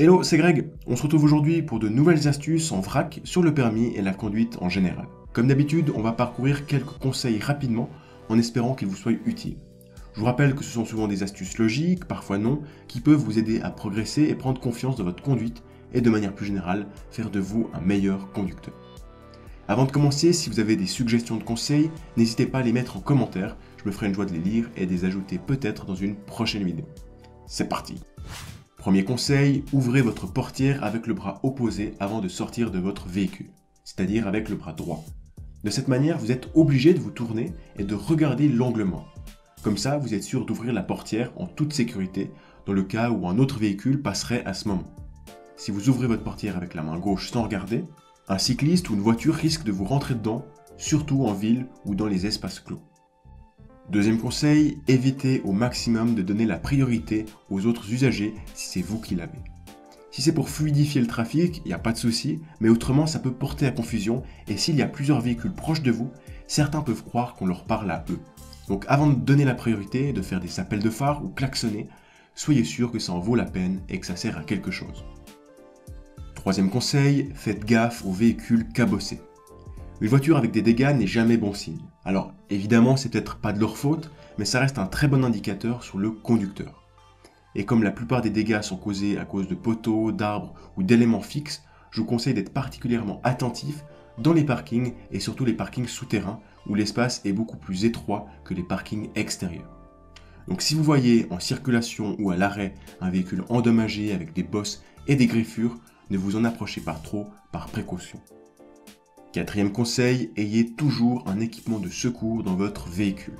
Hello, c'est Greg. On se retrouve aujourd'hui pour de nouvelles astuces en vrac sur le permis et la conduite en général. Comme d'habitude, on va parcourir quelques conseils rapidement en espérant qu'ils vous soient utiles. Je vous rappelle que ce sont souvent des astuces logiques, parfois non, qui peuvent vous aider à progresser et prendre confiance dans votre conduite et de manière plus générale, faire de vous un meilleur conducteur. Avant de commencer, si vous avez des suggestions de conseils, n'hésitez pas à les mettre en commentaire, je me ferai une joie de les lire et de les ajouter peut-être dans une prochaine vidéo. C'est parti! Premier conseil, ouvrez votre portière avec le bras opposé avant de sortir de votre véhicule, c'est-à-dire avec le bras droit. De cette manière, vous êtes obligé de vous tourner et de regarder l'angle mort. Comme ça, vous êtes sûr d'ouvrir la portière en toute sécurité dans le cas où un autre véhicule passerait à ce moment. Si vous ouvrez votre portière avec la main gauche sans regarder, un cycliste ou une voiture risque de vous rentrer dedans, surtout en ville ou dans les espaces clos. Deuxième conseil, évitez au maximum de donner la priorité aux autres usagers si c'est vous qui l'avez. Si c'est pour fluidifier le trafic, il n'y a pas de souci, mais autrement ça peut porter à confusion et s'il y a plusieurs véhicules proches de vous, certains peuvent croire qu'on leur parle à eux. Donc avant de donner la priorité, de faire des appels de phare ou klaxonner, soyez sûr que ça en vaut la peine et que ça sert à quelque chose. Troisième conseil, faites gaffe aux véhicules cabossés. Une voiture avec des dégâts n'est jamais bon signe. Alors évidemment, c'est peut-être pas de leur faute, mais ça reste un très bon indicateur sur le conducteur. Et comme la plupart des dégâts sont causés à cause de poteaux, d'arbres ou d'éléments fixes, je vous conseille d'être particulièrement attentif dans les parkings et surtout les parkings souterrains où l'espace est beaucoup plus étroit que les parkings extérieurs. Donc si vous voyez en circulation ou à l'arrêt un véhicule endommagé avec des bosses et des griffures, ne vous en approchez pas trop par précaution. Quatrième conseil, ayez toujours un équipement de secours dans votre véhicule.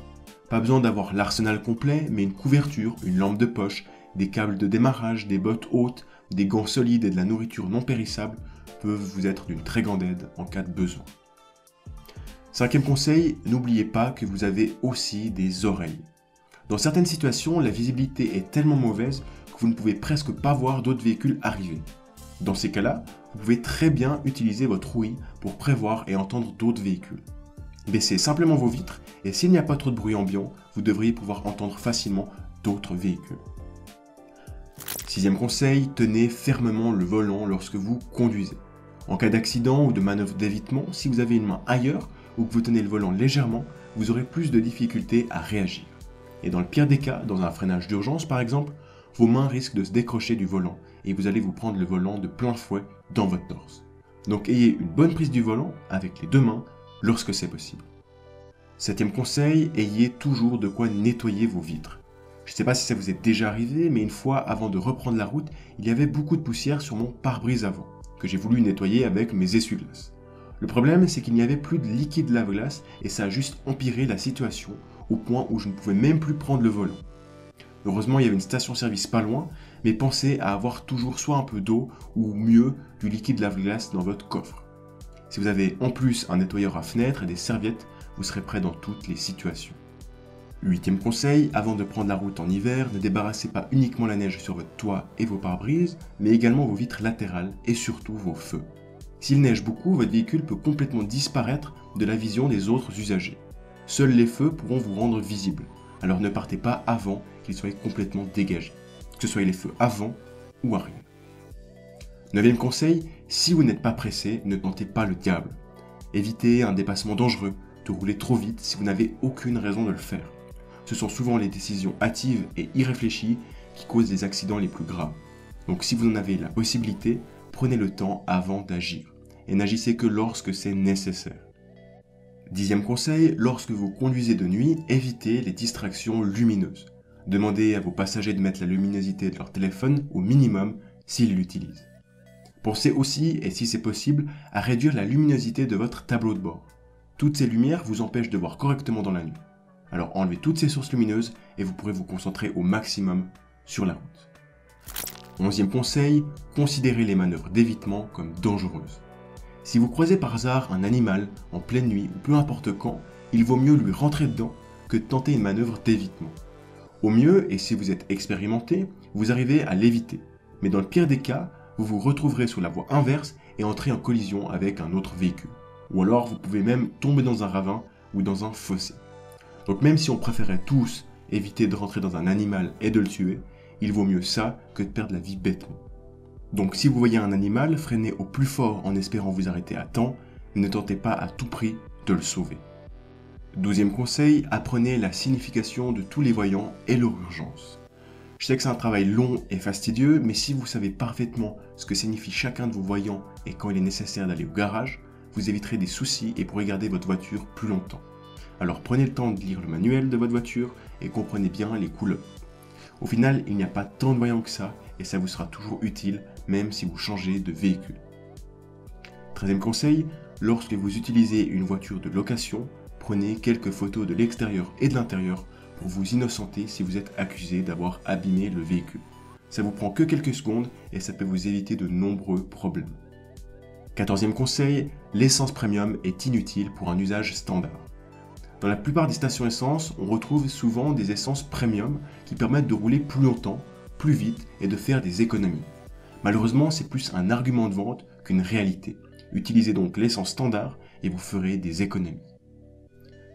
Pas besoin d'avoir l'arsenal complet, mais une couverture, une lampe de poche, des câbles de démarrage, des bottes hautes, des gants solides et de la nourriture non périssable peuvent vous être d'une très grande aide en cas de besoin. Cinquième conseil, n'oubliez pas que vous avez aussi des oreilles. Dans certaines situations, la visibilité est tellement mauvaise que vous ne pouvez presque pas voir d'autres véhicules arriver. Dans ces cas-là, vous pouvez très bien utiliser votre ouïe pour prévoir et entendre d'autres véhicules. Baissez simplement vos vitres et s'il n'y a pas trop de bruit ambiant, vous devriez pouvoir entendre facilement d'autres véhicules. Sixième conseil, tenez fermement le volant lorsque vous conduisez. En cas d'accident ou de manœuvre d'évitement, si vous avez une main ailleurs ou que vous tenez le volant légèrement, vous aurez plus de difficultés à réagir. Et dans le pire des cas, dans un freinage d'urgence par exemple, vos mains risquent de se décrocher du volant et vous allez vous prendre le volant de plein fouet dans votre torse. Donc ayez une bonne prise du volant avec les deux mains lorsque c'est possible. Septième conseil, ayez toujours de quoi nettoyer vos vitres. Je ne sais pas si ça vous est déjà arrivé, mais une fois avant de reprendre la route, il y avait beaucoup de poussière sur mon pare-brise avant, que j'ai voulu nettoyer avec mes essuie-glaces. Le problème, c'est qu'il n'y avait plus de liquide lave-glace et ça a juste empiré la situation au point où je ne pouvais même plus prendre le volant. Heureusement, il y avait une station-service pas loin, mais pensez à avoir toujours soit un peu d'eau ou mieux du liquide lave-glace dans votre coffre. Si vous avez en plus un nettoyeur à fenêtre et des serviettes, vous serez prêt dans toutes les situations. Huitième conseil, avant de prendre la route en hiver, ne débarrassez pas uniquement la neige sur votre toit et vos pare-brises, mais également vos vitres latérales et surtout vos feux. S'il neige beaucoup, votre véhicule peut complètement disparaître de la vision des autres usagers. Seuls les feux pourront vous rendre visible, alors ne partez pas avant qu'ils soient complètement dégagés, que ce soit les feux avant ou arrière. Neuvième conseil, si vous n'êtes pas pressé, ne tentez pas le diable. Évitez un dépassement dangereux, de rouler trop vite si vous n'avez aucune raison de le faire. Ce sont souvent les décisions hâtives et irréfléchies qui causent les accidents les plus graves. Donc si vous en avez la possibilité, prenez le temps avant d'agir et n'agissez que lorsque c'est nécessaire. Dixième conseil, lorsque vous conduisez de nuit, évitez les distractions lumineuses. Demandez à vos passagers de mettre la luminosité de leur téléphone au minimum s'ils l'utilisent. Pensez aussi, et si c'est possible, à réduire la luminosité de votre tableau de bord. Toutes ces lumières vous empêchent de voir correctement dans la nuit. Alors enlevez toutes ces sources lumineuses et vous pourrez vous concentrer au maximum sur la route. Onzième conseil, considérez les manœuvres d'évitement comme dangereuses. Si vous croisez par hasard un animal en pleine nuit ou peu importe quand, il vaut mieux lui rentrer dedans que de tenter une manœuvre d'évitement. Au mieux, et si vous êtes expérimenté, vous arrivez à l'éviter. Mais dans le pire des cas, vous vous retrouverez sur la voie inverse et entrez en collision avec un autre véhicule. Ou alors vous pouvez même tomber dans un ravin ou dans un fossé. Donc même si on préférait tous éviter de rentrer dans un animal et de le tuer, il vaut mieux ça que de perdre la vie bêtement. Donc si vous voyez un animal, freinez au plus fort en espérant vous arrêter à temps, et ne tentez pas à tout prix de le sauver. 12e conseil, apprenez la signification de tous les voyants et leur urgence. Je sais que c'est un travail long et fastidieux, mais si vous savez parfaitement ce que signifie chacun de vos voyants et quand il est nécessaire d'aller au garage, vous éviterez des soucis et pourrez garder votre voiture plus longtemps. Alors prenez le temps de lire le manuel de votre voiture et comprenez bien les couleurs. Au final, il n'y a pas tant de voyants que ça et ça vous sera toujours utile même si vous changez de véhicule. 13e conseil, lorsque vous utilisez une voiture de location, prenez quelques photos de l'extérieur et de l'intérieur pour vous innocenter si vous êtes accusé d'avoir abîmé le véhicule. Ça vous prend que quelques secondes et ça peut vous éviter de nombreux problèmes. 14e conseil, l'essence premium est inutile pour un usage standard. Dans la plupart des stations essence, on retrouve souvent des essences premium qui permettent de rouler plus longtemps, plus vite et de faire des économies. Malheureusement, c'est plus un argument de vente qu'une réalité. Utilisez donc l'essence standard et vous ferez des économies.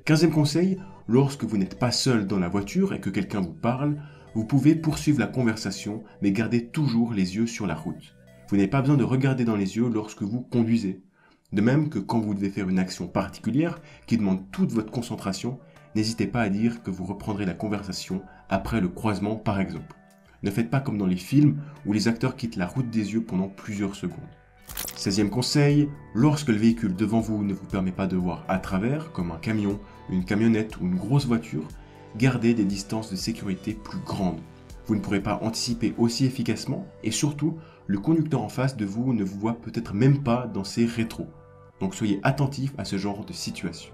15e conseil, lorsque vous n'êtes pas seul dans la voiture et que quelqu'un vous parle, vous pouvez poursuivre la conversation mais gardez toujours les yeux sur la route. Vous n'avez pas besoin de regarder dans les yeux lorsque vous conduisez. De même que quand vous devez faire une action particulière qui demande toute votre concentration, n'hésitez pas à dire que vous reprendrez la conversation après le croisement par exemple. Ne faites pas comme dans les films où les acteurs quittent la route des yeux pendant plusieurs secondes. 16e conseil, lorsque le véhicule devant vous ne vous permet pas de voir à travers, comme un camion, une camionnette ou une grosse voiture, gardez des distances de sécurité plus grandes. Vous ne pourrez pas anticiper aussi efficacement et surtout, le conducteur en face de vous ne vous voit peut-être même pas dans ses rétros. Donc soyez attentif à ce genre de situation.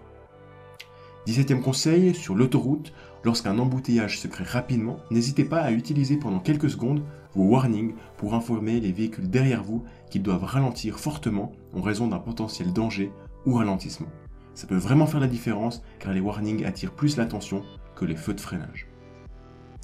17e conseil, sur l'autoroute, lorsqu'un embouteillage se crée rapidement, n'hésitez pas à utiliser pendant quelques secondes vos warnings pour informer les véhicules derrière vous qu'ils doivent ralentir fortement en raison d'un potentiel danger ou ralentissement. Ça peut vraiment faire la différence car les warnings attirent plus l'attention que les feux de freinage.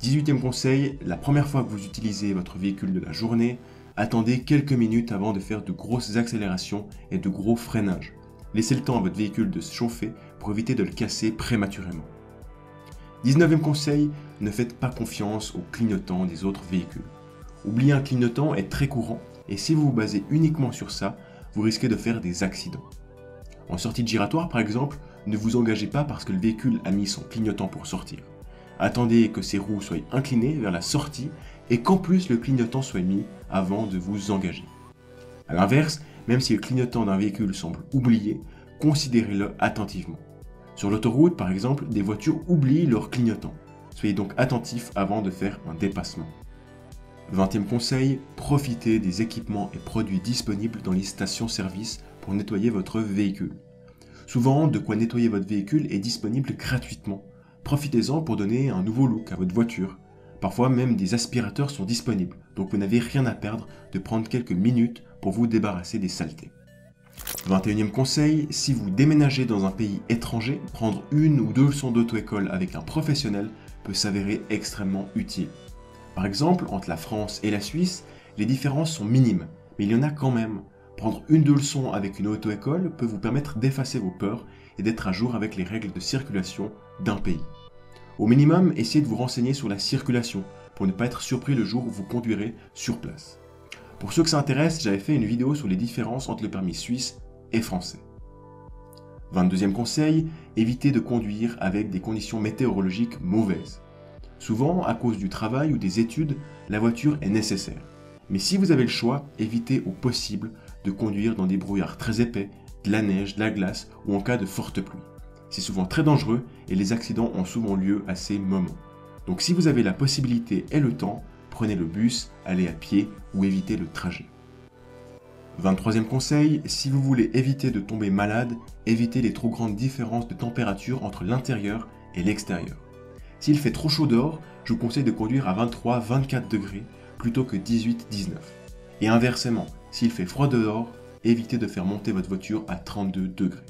18e conseil, la première fois que vous utilisez votre véhicule de la journée, attendez quelques minutes avant de faire de grosses accélérations et de gros freinages. Laissez le temps à votre véhicule de se chauffer pour éviter de le casser prématurément. 19e conseil, ne faites pas confiance aux clignotants des autres véhicules. Oublier un clignotant est très courant et si vous vous basez uniquement sur ça, vous risquez de faire des accidents. En sortie de giratoire par exemple, ne vous engagez pas parce que le véhicule a mis son clignotant pour sortir. Attendez que ses roues soient inclinées vers la sortie et qu'en plus le clignotant soit mis avant de vous engager. A l'inverse, même si le clignotant d'un véhicule semble oublié, considérez-le attentivement. Sur l'autoroute, par exemple, des voitures oublient leur clignotant. Soyez donc attentif avant de faire un dépassement. 20e conseil, profitez des équipements et produits disponibles dans les stations-service pour nettoyer votre véhicule. Souvent, de quoi nettoyer votre véhicule est disponible gratuitement. Profitez-en pour donner un nouveau look à votre voiture. Parfois même des aspirateurs sont disponibles, donc vous n'avez rien à perdre de prendre quelques minutes pour vous débarrasser des saletés. 21e conseil, si vous déménagez dans un pays étranger, prendre une ou deux leçons d'auto-école avec un professionnel peut s'avérer extrêmement utile. Par exemple, entre la France et la Suisse, les différences sont minimes, mais il y en a quand même. Prendre une ou deux leçons avec une auto-école peut vous permettre d'effacer vos peurs et d'être à jour avec les règles de circulation d'un pays. Au minimum, essayez de vous renseigner sur la circulation pour ne pas être surpris le jour où vous conduirez sur place. Pour ceux que ça intéresse, j'avais fait une vidéo sur les différences entre le permis suisse et français. 22e conseil, évitez de conduire avec des conditions météorologiques mauvaises. Souvent, à cause du travail ou des études, la voiture est nécessaire. Mais si vous avez le choix, évitez au possible de conduire dans des brouillards très épais, de la neige, de la glace ou en cas de forte pluie. C'est souvent très dangereux et les accidents ont souvent lieu à ces moments. Donc si vous avez la possibilité et le temps, prenez le bus, allez à pied ou évitez le trajet. 23e conseil, si vous voulez éviter de tomber malade, évitez les trop grandes différences de température entre l'intérieur et l'extérieur. S'il fait trop chaud dehors, je vous conseille de conduire à 23-24 degrés plutôt que 18-19. Et inversement, s'il fait froid dehors, évitez de faire monter votre voiture à 32 degrés.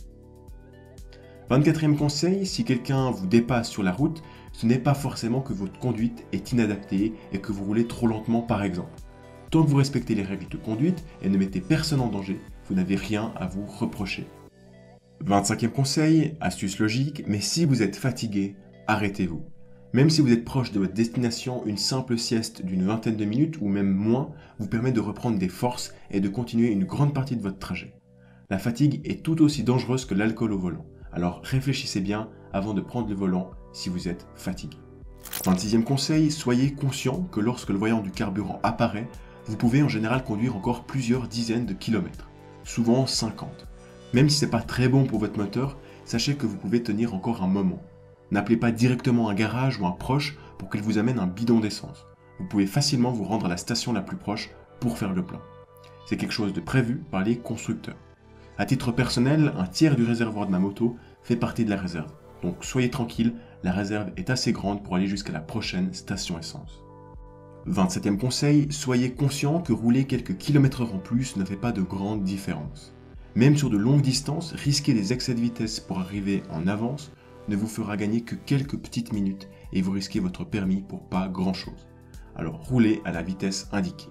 24e conseil, si quelqu'un vous dépasse sur la route, ce n'est pas forcément que votre conduite est inadaptée et que vous roulez trop lentement par exemple. Tant que vous respectez les règles de conduite et ne mettez personne en danger, vous n'avez rien à vous reprocher. 25e conseil, astuce logique, mais si vous êtes fatigué, arrêtez-vous. Même si vous êtes proche de votre destination, une simple sieste d'une vingtaine de minutes ou même moins vous permet de reprendre des forces et de continuer une grande partie de votre trajet. La fatigue est tout aussi dangereuse que l'alcool au volant, alors réfléchissez bien avant de prendre le volant si vous êtes fatigué. 26e conseil, soyez conscient que lorsque le voyant du carburant apparaît, vous pouvez en général conduire encore plusieurs dizaines de kilomètres, souvent 50. Même si ce n'est pas très bon pour votre moteur, sachez que vous pouvez tenir encore un moment. N'appelez pas directement un garage ou un proche pour qu'il vous amène un bidon d'essence. Vous pouvez facilement vous rendre à la station la plus proche pour faire le plein. C'est quelque chose de prévu par les constructeurs. À titre personnel, un tiers du réservoir de ma moto fait partie de la réserve. Donc soyez tranquille, la réserve est assez grande pour aller jusqu'à la prochaine station essence. 27e conseil, soyez conscient que rouler quelques kilomètres-heure en plus ne fait pas de grande différence. Même sur de longues distances, risquer des excès de vitesse pour arriver en avance ne vous fera gagner que quelques petites minutes et vous risquez votre permis pour pas grand chose. Alors roulez à la vitesse indiquée.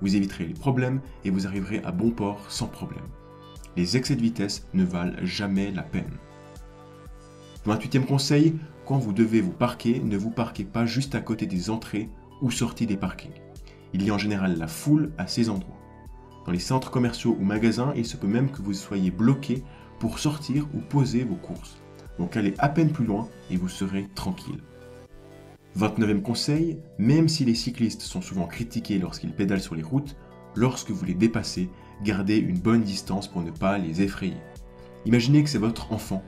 Vous éviterez les problèmes et vous arriverez à bon port sans problème. Les excès de vitesse ne valent jamais la peine. 28e conseil, quand vous devez vous parquer, ne vous parquez pas juste à côté des entrées ou sorties des parkings. Il y a en général la foule à ces endroits. Dans les centres commerciaux ou magasins, il se peut même que vous soyez bloqué pour sortir ou poser vos courses. Donc allez à peine plus loin et vous serez tranquille. 29e conseil, même si les cyclistes sont souvent critiqués lorsqu'ils pédalent sur les routes, lorsque vous les dépassez, gardez une bonne distance pour ne pas les effrayer. Imaginez que c'est votre enfant.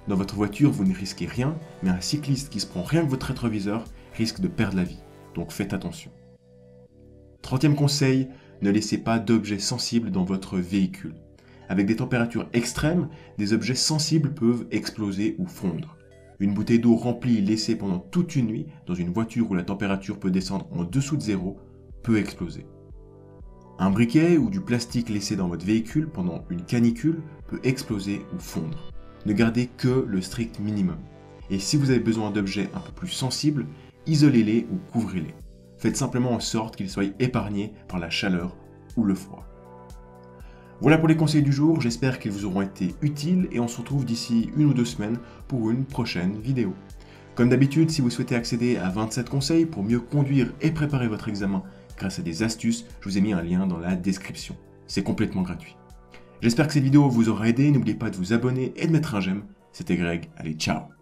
Dans votre voiture, vous ne risquez rien, mais un cycliste qui se prend rien que votre rétroviseur risque de perdre la vie. Donc faites attention. 30e conseil, ne laissez pas d'objets sensibles dans votre véhicule. Avec des températures extrêmes, des objets sensibles peuvent exploser ou fondre. Une bouteille d'eau remplie et laissée pendant toute une nuit dans une voiture où la température peut descendre en dessous de zéro peut exploser. Un briquet ou du plastique laissé dans votre véhicule pendant une canicule peut exploser ou fondre. Ne gardez que le strict minimum. Et si vous avez besoin d'objets un peu plus sensibles, isolez-les ou couvrez-les. Faites simplement en sorte qu'ils soient épargnés par la chaleur ou le froid. Voilà pour les conseils du jour, j'espère qu'ils vous auront été utiles et on se retrouve d'ici 1 ou 2 semaines pour une prochaine vidéo. Comme d'habitude, si vous souhaitez accéder à 27 conseils pour mieux conduire et préparer votre examen grâce à des astuces, je vous ai mis un lien dans la description. C'est complètement gratuit. J'espère que cette vidéo vous aura aidé, n'oubliez pas de vous abonner et de mettre un j'aime. C'était Greg, allez ciao!